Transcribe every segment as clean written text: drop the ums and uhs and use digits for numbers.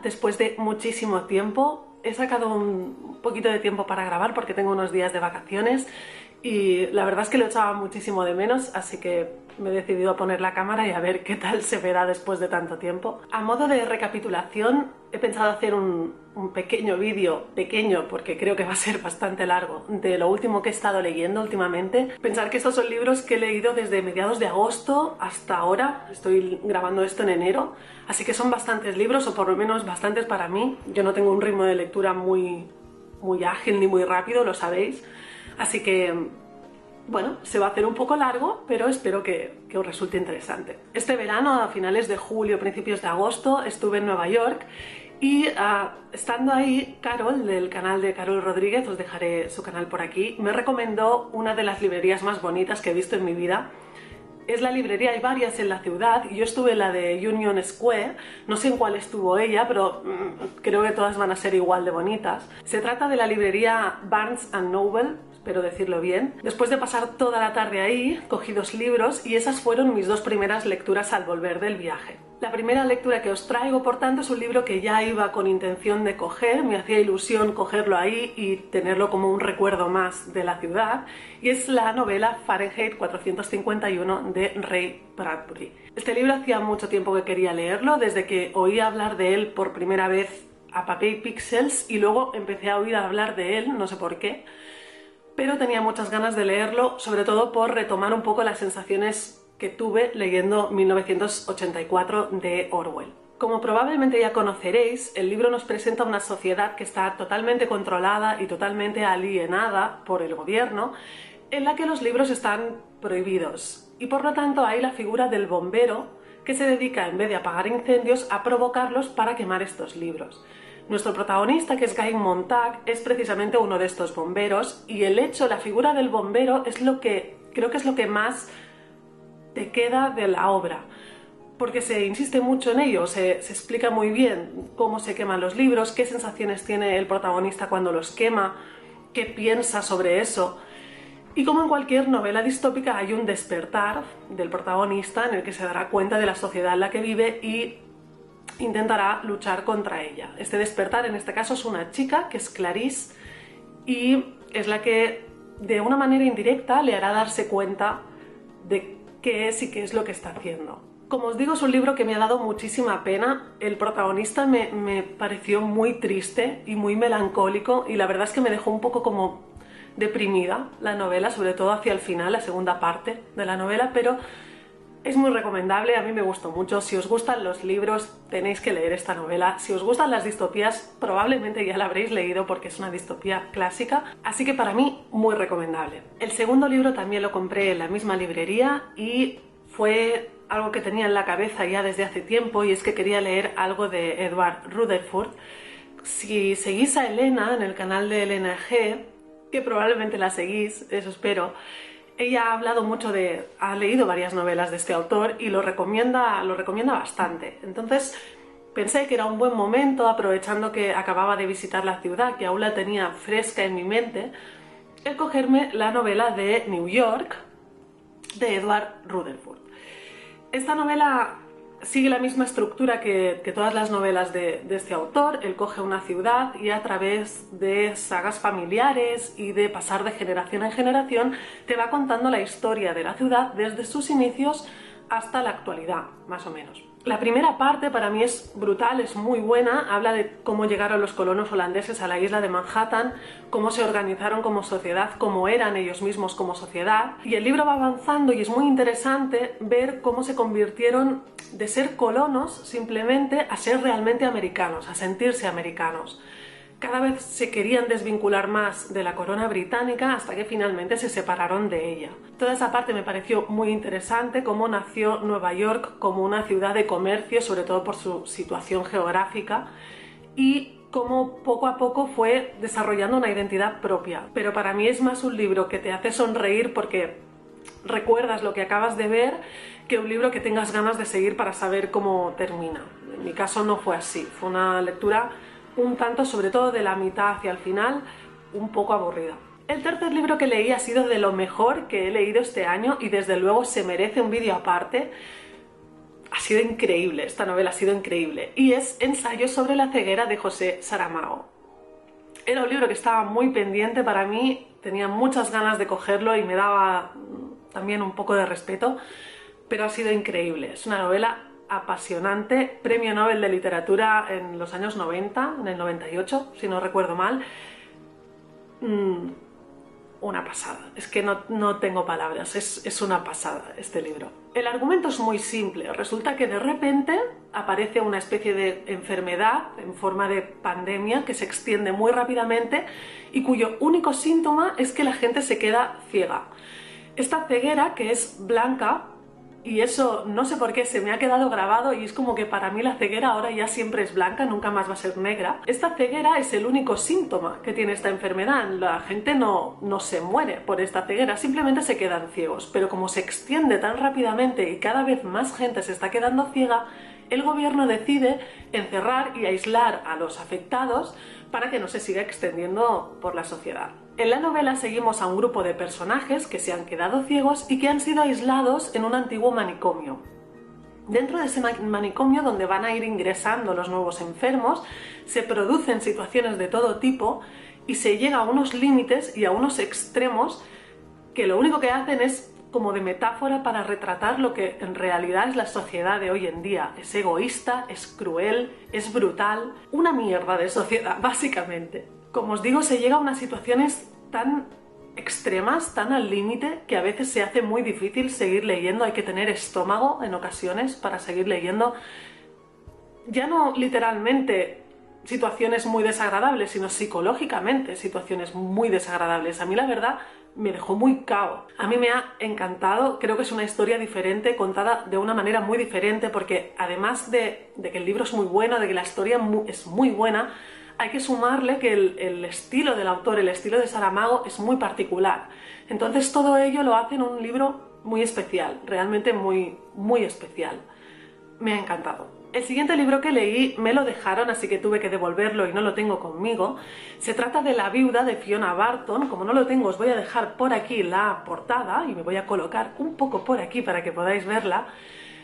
después de muchísimo tiempo. He sacado un poquito de tiempo para grabar porque tengo unos días de vacaciones y la verdad es que lo echaba muchísimo de menos, así que me he decidido a poner la cámara y a ver qué tal se verá después de tanto tiempo. A modo de recapitulación, he pensado hacer un pequeño vídeo, pequeño porque creo que va a ser bastante largo, de lo último que he estado leyendo últimamente. Pensar que estos son libros que he leído desde mediados de agosto hasta ahora. Estoy grabando esto en enero, así que son bastantes libros, o por lo menos bastantes para mí. Yo no tengo un ritmo de lectura muy ágil ni muy rápido, lo sabéis. Así que, bueno, se va a hacer un poco largo, pero espero que os resulte interesante. Este verano, a finales de julio, principios de agosto, estuve en Nueva York y estando ahí, Carol, del canal de Carol Rodríguez, os dejaré su canal por aquí, me recomendó una de las librerías más bonitas que he visto en mi vida. Es la librería, hay varias en la ciudad, y yo estuve en la de Union Square, no sé en cuál estuvo ella, pero creo que todas van a ser igual de bonitas. Se trata de la librería Barnes & Noble, espero decirlo bien. Después de pasar toda la tarde ahí, cogí 2 libros y esas fueron mis 2 primeras lecturas al volver del viaje. La primera lectura que os traigo, por tanto, es un libro que ya iba con intención de coger, me hacía ilusión cogerlo ahí y tenerlo como un recuerdo más de la ciudad, y es la novela Fahrenheit 451 de Ray Bradbury. Este libro hacía mucho tiempo que quería leerlo, desde que oí hablar de él por primera vez a Papel y Pixels, y luego empecé a oír hablar de él, no sé por qué, pero tenía muchas ganas de leerlo, sobre todo por retomar un poco las sensaciones que tuve leyendo 1984 de Orwell. Como probablemente ya conoceréis, el libro nos presenta una sociedad que está totalmente controlada y totalmente alienada por el gobierno, en la que los libros están prohibidos, y por lo tanto hay la figura del bombero que se dedica, en vez de apagar incendios, a provocarlos para quemar estos libros. Nuestro protagonista, que es Guy Montag, es precisamente uno de estos bomberos, y el hecho, la figura del bombero es lo que creo que es lo que más te queda de la obra, porque se insiste mucho en ello, se explica muy bien cómo se queman los libros, qué sensaciones tiene el protagonista cuando los quema, qué piensa sobre eso. Y como en cualquier novela distópica hay un despertar del protagonista en el que se dará cuenta de la sociedad en la que vive y intentará luchar contra ella. Este despertar en este caso es una chica que es Clarice y es la que de una manera indirecta le hará darse cuenta de qué es y qué es lo que está haciendo. Como os digo, es un libro que me ha dado muchísima pena. El protagonista me pareció muy triste y muy melancólico, y la verdad es que me dejó un poco como deprimida la novela, sobre todo hacia el final, la segunda parte de la novela, pero es muy recomendable, a mí me gustó mucho. Si os gustan los libros, tenéis que leer esta novela. Si os gustan las distopías, probablemente ya la habréis leído porque es una distopía clásica, así que para mí, muy recomendable. El segundo libro también lo compré en la misma librería y fue algo que tenía en la cabeza ya desde hace tiempo, y es que quería leer algo de Edward Rutherford. Si seguís a Elena en el canal de Elena G, que probablemente la seguís, eso espero, ella ha hablado mucho ha leído varias novelas de este autor y lo recomienda bastante. Entonces pensé que era un buen momento, aprovechando que acababa de visitar la ciudad, que aún la tenía fresca en mi mente, el cogerme la novela de New York de Edward Rutherford. Esta novela sigue la misma estructura que todas las novelas de este autor. Él coge una ciudad y a través de sagas familiares y de pasar de generación en generación te va contando la historia de la ciudad desde sus inicios hasta la actualidad, más o menos. La primera parte para mí es brutal, es muy buena. Habla de cómo llegaron los colonos holandeses a la isla de Manhattan, cómo se organizaron como sociedad, cómo eran ellos mismos como sociedad. Y el libro va avanzando y es muy interesante ver cómo se convirtieron de ser colonos simplemente a ser realmente americanos, a sentirse americanos. Cada vez se querían desvincular más de la corona británica hasta que finalmente se separaron de ella. Toda esa parte me pareció muy interesante, cómo nació Nueva York como una ciudad de comercio, sobre todo por su situación geográfica, y cómo poco a poco fue desarrollando una identidad propia. Pero para mí es más un libro que te hace sonreír porque recuerdas lo que acabas de ver, que un libro que tengas ganas de seguir para saber cómo termina. En mi caso no fue así, fue una lectura un tanto, sobre todo de la mitad hacia el final, un poco aburrida. El tercer libro que leí ha sido de lo mejor que he leído este año y desde luego se merece un vídeo aparte. ha sido increíble, esta novela ha sido increíble. Y es Ensayo sobre la ceguera de José Saramago. Era un libro que estaba muy pendiente para mí, tenía muchas ganas de cogerlo y me daba también un poco de respeto, pero ha sido increíble. Es una novela apasionante, premio Nobel de Literatura en los años 90, en el 98, si no recuerdo mal. Una pasada, es que no tengo palabras, es una pasada este libro. El argumento es muy simple, resulta que de repente aparece una especie de enfermedad en forma de pandemia que se extiende muy rápidamente y cuyo único síntoma es que la gente se queda ciega. Esta ceguera, que es blanca, y eso no sé por qué se me ha quedado grabado y es como que para mí la ceguera ahora ya siempre es blanca, nunca más va a ser negra. Esta ceguera es el único síntoma que tiene esta enfermedad. La gente no se muere por esta ceguera, simplemente se quedan ciegos. Pero como se extiende tan rápidamente y cada vez más gente se está quedando ciega, el gobierno decide encerrar y aislar a los afectados para que no se siga extendiendo por la sociedad. En la novela seguimos a un grupo de personajes que se han quedado ciegos y que han sido aislados en un antiguo manicomio. Dentro de ese manicomio, donde van a ir ingresando los nuevos enfermos, se producen situaciones de todo tipo y se llega a unos límites y a unos extremos que lo único que hacen es como de metáfora para retratar lo que en realidad es la sociedad de hoy en día. Es egoísta, es cruel, es brutal, una mierda de sociedad, básicamente. Como os digo, se llega a unas situaciones tan extremas, tan al límite, que a veces se hace muy difícil seguir leyendo. Hay que tener estómago en ocasiones para seguir leyendo. Ya no literalmente situaciones muy desagradables, sino psicológicamente situaciones muy desagradables. A mí la verdad me dejó muy cao. A mí me ha encantado, creo que es una historia diferente, contada de una manera muy diferente, porque además de que el libro es muy bueno, de que la historia es muy buena, hay que sumarle que el estilo del autor, el estilo de Saramago es muy particular. Entonces todo ello lo hace en un libro muy especial, realmente muy, muy especial. Me ha encantado. El siguiente libro que leí me lo dejaron, así que tuve que devolverlo y no lo tengo conmigo. Se trata de La viuda de Fiona Barton. Como no lo tengo, os voy a dejar por aquí la portada y me voy a colocar un poco por aquí para que podáis verla.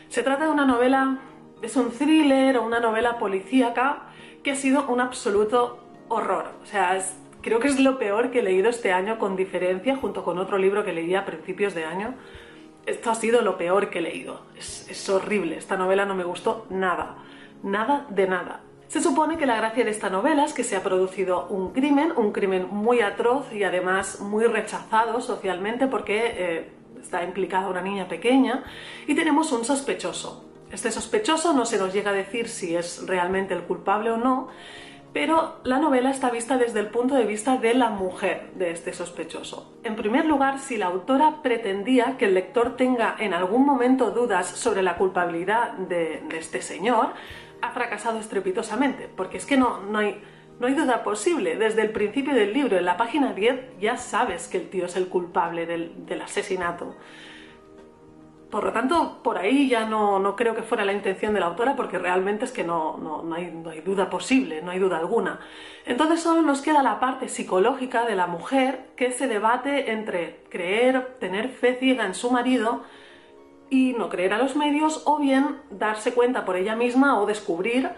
Se trata de una novela, es un thriller o una novela policíaca que ha sido un absoluto horror. O sea, creo que es lo peor que he leído este año con diferencia, junto con otro libro que leí a principios de año. Esto ha sido lo peor que he leído. Es horrible. Esta novela no me gustó nada. Nada de nada. Se supone que la gracia de esta novela es que se ha producido un crimen muy atroz y además muy rechazado socialmente porque está implicada una niña pequeña y tenemos un sospechoso. Este sospechoso no se nos llega a decir si es realmente el culpable o no, pero la novela está vista desde el punto de vista de la mujer de este sospechoso. En primer lugar, si la autora pretendía que el lector tenga en algún momento dudas sobre la culpabilidad de este señor, ha fracasado estrepitosamente, porque es que no hay duda posible. Desde el principio del libro, en la página 10, ya sabes que el tío es el culpable del asesinato. Por lo tanto, por ahí ya no creo que fuera la intención de la autora, porque realmente es que no hay duda posible, no hay duda alguna. Entonces solo nos queda la parte psicológica de la mujer, que se debate entre creer, tener fe ciega en su marido y no creer a los medios, o bien darse cuenta por ella misma o descubrir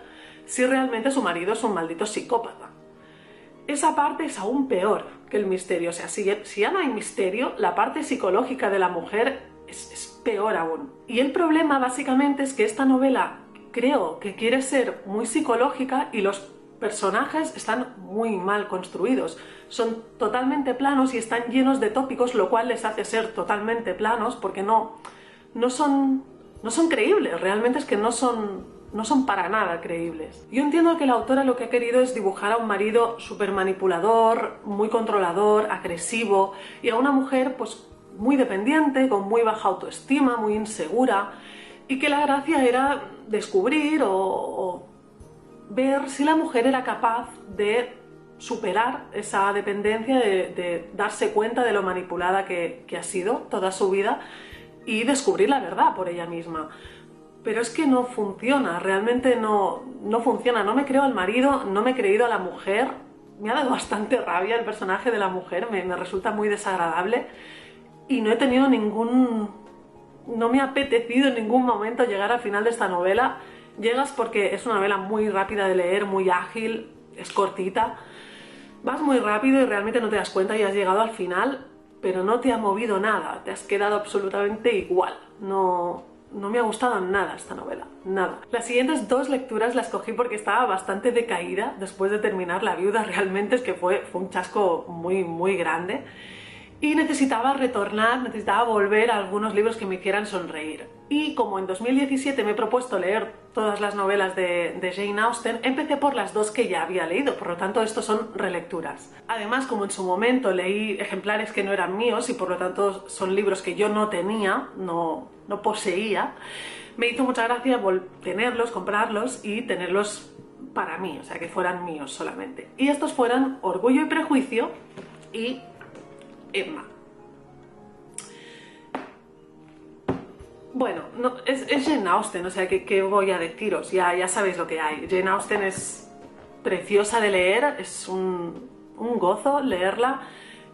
si realmente su marido es un maldito psicópata. Esa parte es aún peor que el misterio. O sea, si ya no hay misterio, la parte psicológica de la mujer es peor aún. Y el problema básicamente es que esta novela creo que quiere ser muy psicológica y los personajes están muy mal construidos. Son totalmente planos y están llenos de tópicos, lo cual les hace ser totalmente planos porque no son creíbles. Realmente es que no son para nada creíbles. Yo entiendo que la autora lo que ha querido es dibujar a un marido súper manipulador, muy controlador, agresivo, y a una mujer pues muy dependiente, con muy baja autoestima, muy insegura, y que la gracia era descubrir o ver si la mujer era capaz de superar esa dependencia, de darse cuenta de lo manipulada que ha sido toda su vida y descubrir la verdad por ella misma. Pero es que no funciona, realmente no funciona. No me creo al marido, no me he creído a la mujer. Me ha dado bastante rabia el personaje de la mujer, me resulta muy desagradable y no he tenido ningún no me ha apetecido en ningún momento llegar al final de esta novela. Llegas porque es una novela muy rápida de leer, muy ágil, es cortita. Vas muy rápido y realmente no te das cuenta y has llegado al final, pero no te ha movido nada, te has quedado absolutamente igual. No me ha gustado nada esta novela, nada. Las siguientes dos lecturas las cogí porque estaba bastante decaída después de terminar La viuda. Realmente es que fue un chasco muy grande y necesitaba retornar, necesitaba volver a algunos libros que me hicieran sonreír. Y como en 2017 me he propuesto leer todas las novelas de Jane Austen, empecé por las dos que ya había leído, por lo tanto estos son relecturas. Además, como en su momento leí ejemplares que no eran míos y por lo tanto son libros que yo no tenía, no poseía, me hizo mucha gracia tenerlos, comprarlos y tenerlos para mí, o sea, que fueran míos solamente. Y estos fueran Orgullo y Prejuicio y Emma. Bueno, es Jane Austen, o sea, ¿qué voy a deciros? Ya sabéis lo que hay. Jane Austen es preciosa de leer, es un gozo leerla.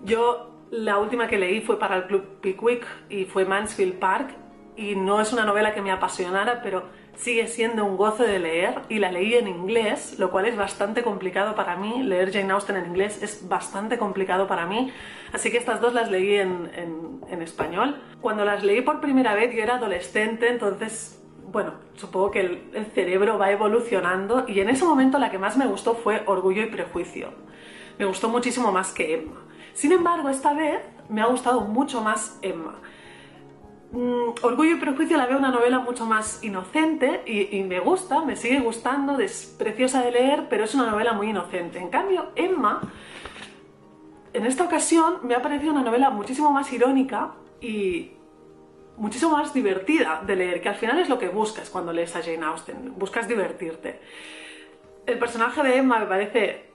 Yo la última que leí fue para el Club Pickwick y fue Mansfield Park, y no es una novela que me apasionara, pero sigue siendo un gozo de leer, y la leí en inglés, lo cual es bastante complicado para mí. Leer Jane Austen en inglés es bastante complicado para mí, así que estas dos las leí en español. Cuando las leí por primera vez yo era adolescente, entonces, bueno, supongo que el cerebro va evolucionando, y en ese momento la que más me gustó fue Orgullo y Prejuicio. Me gustó muchísimo más que Emma. Sin embargo, esta vez me ha gustado mucho más Emma. Orgullo y Prejuicio la veo una novela mucho más inocente y me gusta, me sigue gustando, es preciosa de leer, pero es una novela muy inocente. En cambio, Emma, en esta ocasión, me ha parecido una novela muchísimo más irónica y muchísimo más divertida de leer, que al final es lo que buscas cuando lees a Jane Austen, buscas divertirte. El personaje de Emma me parece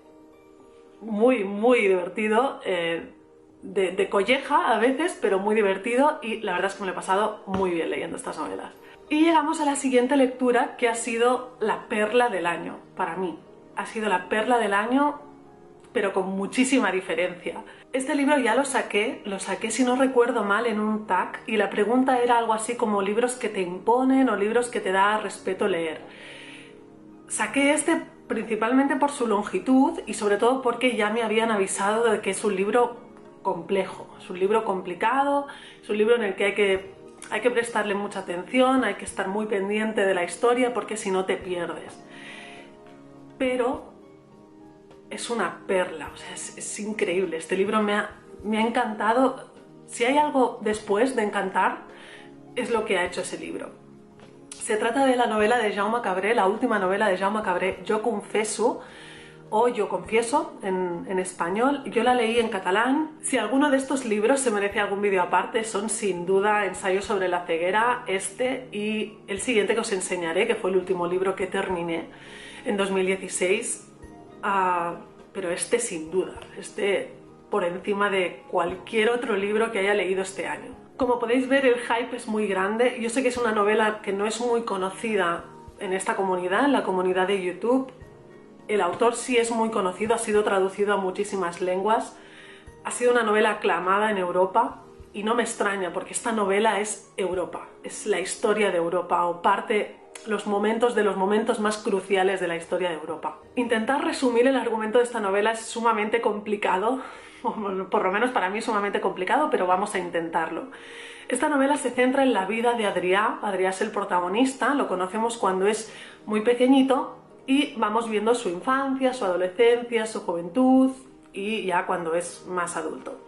muy divertido, de colleja a veces, pero muy divertido, y la verdad es que me lo he pasado muy bien leyendo estas novelas. Y llegamos a la siguiente lectura, que ha sido la perla del año para mí. Ha sido la perla del año, pero con muchísima diferencia. Este libro ya lo saqué si no recuerdo mal en un tag, y la pregunta era algo así como libros que te imponen o libros que te da respeto leer. Saqué este principalmente por su longitud y sobre todo porque ya me habían avisado de que es un libro complejo, es un libro complicado, es un libro en el que hay que prestarle mucha atención, hay que estar muy pendiente de la historia porque si no te pierdes. Pero es una perla, o sea, es increíble. Este libro me ha encantado. Si hay algo después de encantar, es lo que ha hecho ese libro. Se trata de la novela de Jaume Cabré, la última novela de Jaume Cabré, Jo confesso, o Yo confieso en español. Yo la leí en catalán. Si alguno de estos libros se merece algún vídeo aparte, son sin duda Ensayo sobre la ceguera, este y el siguiente que os enseñaré, que fue el último libro que terminé en 2016. Pero este sin duda, este por encima de cualquier otro libro que haya leído este año. Como podéis ver, el hype es muy grande. Yo sé que es una novela que no es muy conocida en esta comunidad, en la comunidad de YouTube. El autor sí es muy conocido, ha sido traducido a muchísimas lenguas, ha sido una novela aclamada en Europa, y no me extraña porque esta novela es Europa, es la historia de Europa, o parte los momentos más cruciales de la historia de Europa. Intentar resumir el argumento de esta novela es sumamente complicado, por lo menos para mí es sumamente complicado, pero vamos a intentarlo. Esta novela se centra en la vida de Adrià. Adrià es el protagonista, lo conocemos cuando es muy pequeñito, y vamos viendo su infancia, su adolescencia, su juventud y ya cuando es más adulto.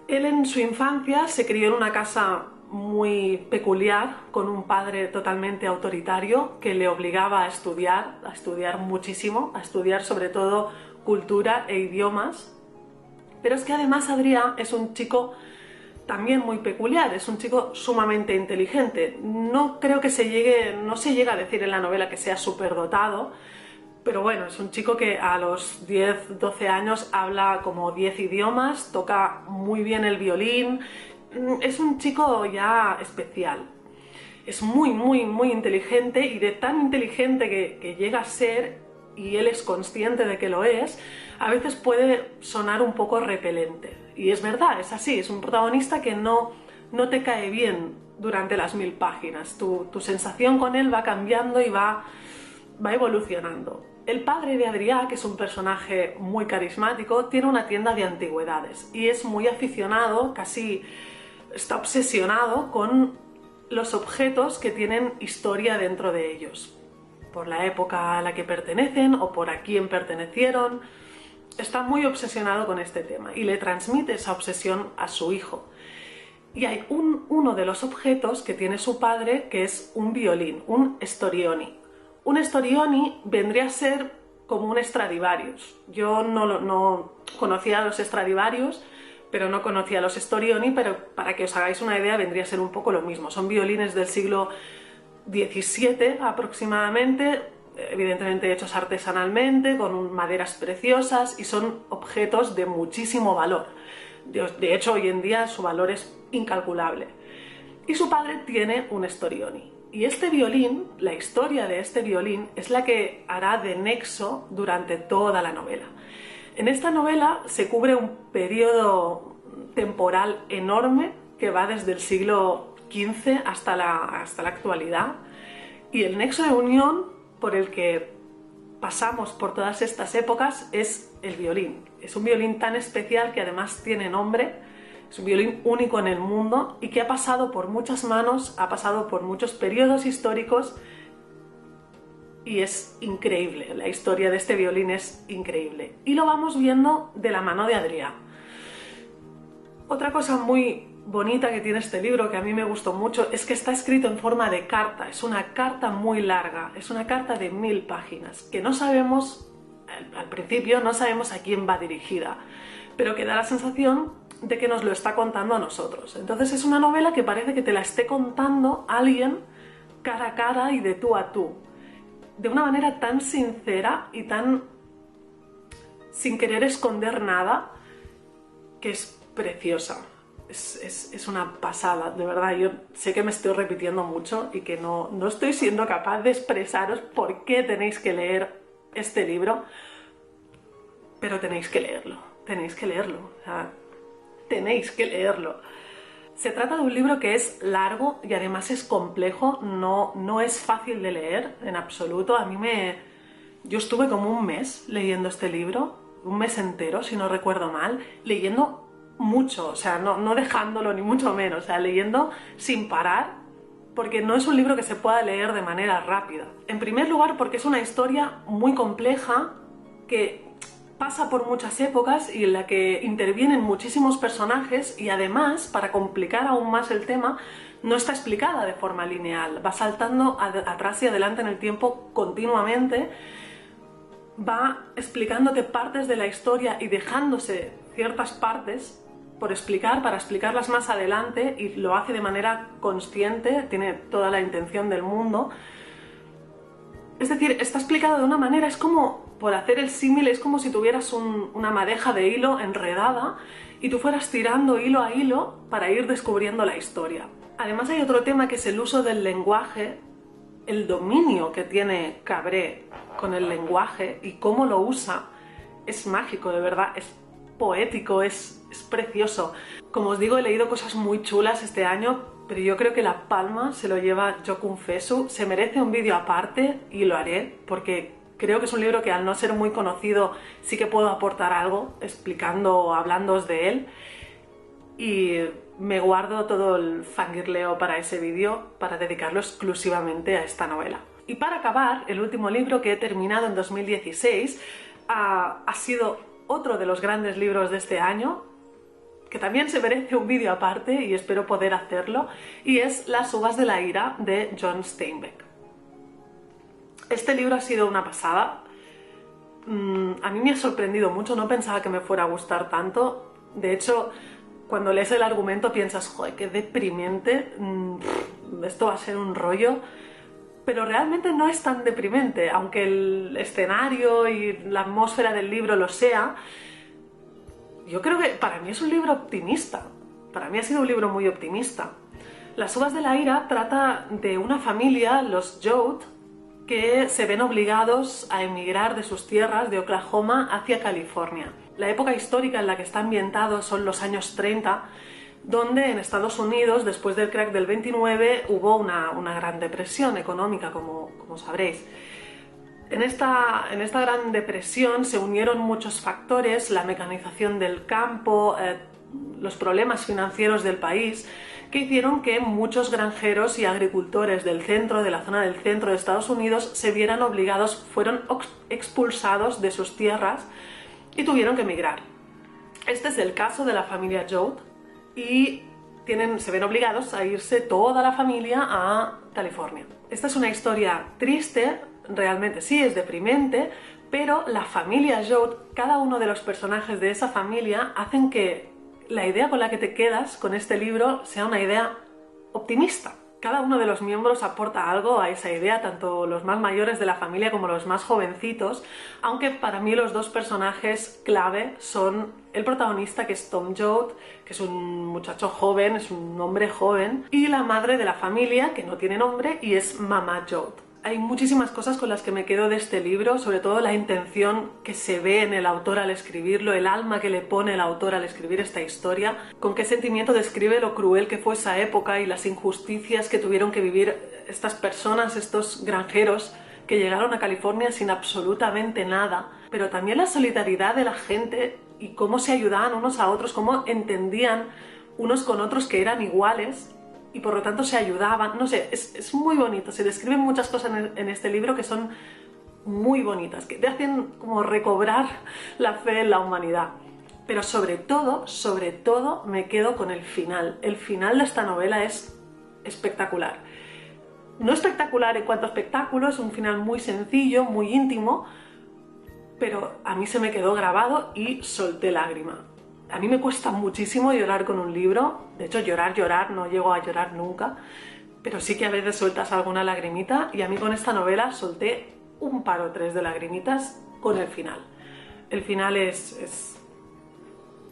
Él en su infancia se crió en una casa muy peculiar, con un padre totalmente autoritario que le obligaba a estudiar muchísimo, a estudiar sobre todo cultura e idiomas. Pero es que además Adrià es un chico también muy peculiar, es un chico sumamente inteligente. No creo que no se llega a decir en la novela que sea superdotado, pero bueno, es un chico que a los 10, 12 años habla como 10 idiomas, toca muy bien el violín, es un chico ya especial. Es muy inteligente, y de tan inteligente que llega a ser, y él es consciente de que lo es, a veces puede sonar un poco repelente. Y es verdad, es así, es un protagonista que no no te cae bien durante las 1000 páginas. Tu sensación con él va cambiando y va evolucionando. El padre de Adrià, que es un personaje muy carismático, tiene una tienda de antigüedades y es muy aficionado, casi está obsesionado con los objetos que tienen historia dentro de ellos, por la época a la que pertenecen o por a quién pertenecieron. Está muy obsesionado con este tema y le transmite esa obsesión a su hijo. Y hay uno de los objetos que tiene su padre que es un violín, un Storioni. Un Storioni vendría a ser como un Stradivarius. Yo no conocía los Stradivarius, pero no conocía los Storioni, pero para que os hagáis una idea vendría a ser un poco lo mismo. Son violines del siglo XVII aproximadamente, evidentemente hechos artesanalmente, con maderas preciosas, y son objetos de muchísimo valor. De hecho, hoy en día su valor es incalculable. Y su padre tiene un Storioni. Y este violín, la historia de este violín, es la que hará de nexo durante toda la novela. En esta novela se cubre un periodo temporal enorme que va desde el siglo XV hasta la actualidad, y el nexo de unión por el que pasamos por todas estas épocas es el violín. Es un violín tan especial que además tiene nombre, es un violín único en el mundo y que ha pasado por muchas manos, ha pasado por muchos periodos históricos y es increíble. La historia de este violín es increíble y lo vamos viendo de la mano de Adrià. Otra cosa muy bonita que tiene este libro, que a mí me gustó mucho, es que está escrito en forma de carta. Es una carta muy larga, es una carta de 1000 páginas, que no sabemos, al principio no sabemos a quién va dirigida, pero que da la sensación de que nos lo está contando a nosotros. Entonces es una novela que parece que te la esté contando alguien cara a cara y de tú a tú, de una manera tan sincera y tan sin querer esconder nada, que es preciosa. Es una pasada, de verdad. Yo sé que me estoy repitiendo mucho y que no estoy siendo capaz de expresaros por qué tenéis que leer este libro, pero tenéis que leerlo, o sea, tenéis que leerlo. Se trata de un libro que es largo y además es complejo, no es fácil de leer en absoluto. Yo estuve como un mes leyendo este libro, un mes entero si no recuerdo mal, leyendo mucho, o sea, no dejándolo ni mucho menos, o sea, leyendo sin parar, porque no es un libro que se pueda leer de manera rápida. En primer lugar, porque es una historia muy compleja que pasa por muchas épocas y en la que intervienen muchísimos personajes, y además, para complicar aún más el tema, no está explicada de forma lineal, va saltando atrás y adelante en el tiempo continuamente, va explicándote partes de la historia y dejándose ciertas partes por explicar, para explicarlas más adelante, y lo hace de manera consciente, tiene toda la intención del mundo. Es decir, está explicado de una manera, es como, por hacer el símil, es como si tuvieras una madeja de hilo enredada y tú fueras tirando hilo a hilo para ir descubriendo la historia. Además hay otro tema que es el uso del lenguaje, el dominio que tiene Cabret con el lenguaje y cómo lo usa. Es mágico, de verdad, es poético, es precioso. Como os digo, he leído cosas muy chulas este año, pero yo creo que la palma se lo lleva Jo Confesso. Se merece un vídeo aparte y lo haré, porque creo que es un libro que, al no ser muy conocido, sí que puedo aportar algo explicando o hablándoos de él, y me guardo todo el fangirleo para ese vídeo, para dedicarlo exclusivamente a esta novela. Y para acabar, el último libro que he terminado en 2016 ha sido otro de los grandes libros de este año, que también se merece un vídeo aparte y espero poder hacerlo, y es Las uvas de la ira de John Steinbeck. Este libro ha sido una pasada. A mí me ha sorprendido mucho, no pensaba que me fuera a gustar tanto. De hecho, cuando lees el argumento piensas, joder, qué deprimente, esto va a ser un rollo. Pero realmente no es tan deprimente, aunque el escenario y la atmósfera del libro lo sea. Yo creo que para mí es un libro optimista, para mí ha sido un libro muy optimista. Las uvas de la ira trata de una familia, los Joad, que se ven obligados a emigrar de sus tierras de Oklahoma hacia California. La época histórica en la que está ambientado son los años 30, donde en Estados Unidos, después del crack del 29, hubo una gran depresión económica, como sabréis. En esta gran depresión se unieron muchos factores: la mecanización del campo, los problemas financieros del país, que hicieron que muchos granjeros y agricultores del centro, de la zona del centro de Estados Unidos, se vieran obligados, fueron expulsados de sus tierras y tuvieron que emigrar. Este es el caso de la familia Joad, y se ven obligados a irse toda la familia a California. Esta es una historia triste, realmente sí, es deprimente, pero la familia Joad, cada uno de los personajes de esa familia, hacen que la idea con la que te quedas con este libro sea una idea optimista. Cada uno de los miembros aporta algo a esa idea, tanto los más mayores de la familia como los más jovencitos, aunque para mí los dos personajes clave son el protagonista, que es Tom Joad, que es un muchacho joven, es un hombre joven, y la madre de la familia, que no tiene nombre, y es Mama Joad. Hay muchísimas cosas con las que me quedo de este libro, sobre todo la intención que se ve en el autor al escribirlo, el alma que le pone el autor al escribir esta historia, con qué sentimiento describe lo cruel que fue esa época y las injusticias que tuvieron que vivir estas personas, estos granjeros que llegaron a California sin absolutamente nada, pero también la solidaridad de la gente y cómo se ayudaban unos a otros, cómo entendían unos con otros que eran iguales y por lo tanto se ayudaban. No sé, es muy bonito. Se describen muchas cosas en este libro que son muy bonitas, que te hacen como recobrar la fe en la humanidad. Pero sobre todo me quedo con el final. El final de esta novela es espectacular. No espectacular en cuanto a espectáculo, es un final muy sencillo, muy íntimo, pero a mí se me quedó grabado y solté lágrima. A mí me cuesta muchísimo llorar con un libro. De hecho, llorar, no llego a llorar nunca, pero sí que a veces sueltas alguna lagrimita, y a mí con esta novela solté un par o tres de lagrimitas con el final. El final es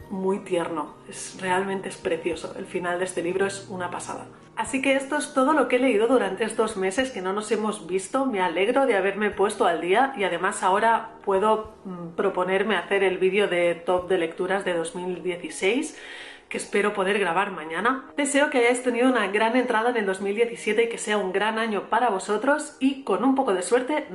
muy tierno, realmente es precioso. El final de este libro es una pasada. Así que esto es todo lo que he leído durante estos meses que no nos hemos visto. Me alegro de haberme puesto al día, y además ahora puedo proponerme hacer el vídeo de top de lecturas de 2016, que espero poder grabar mañana. Deseo que hayáis tenido una gran entrada en el 2017 y que sea un gran año para vosotros, y con un poco de suerte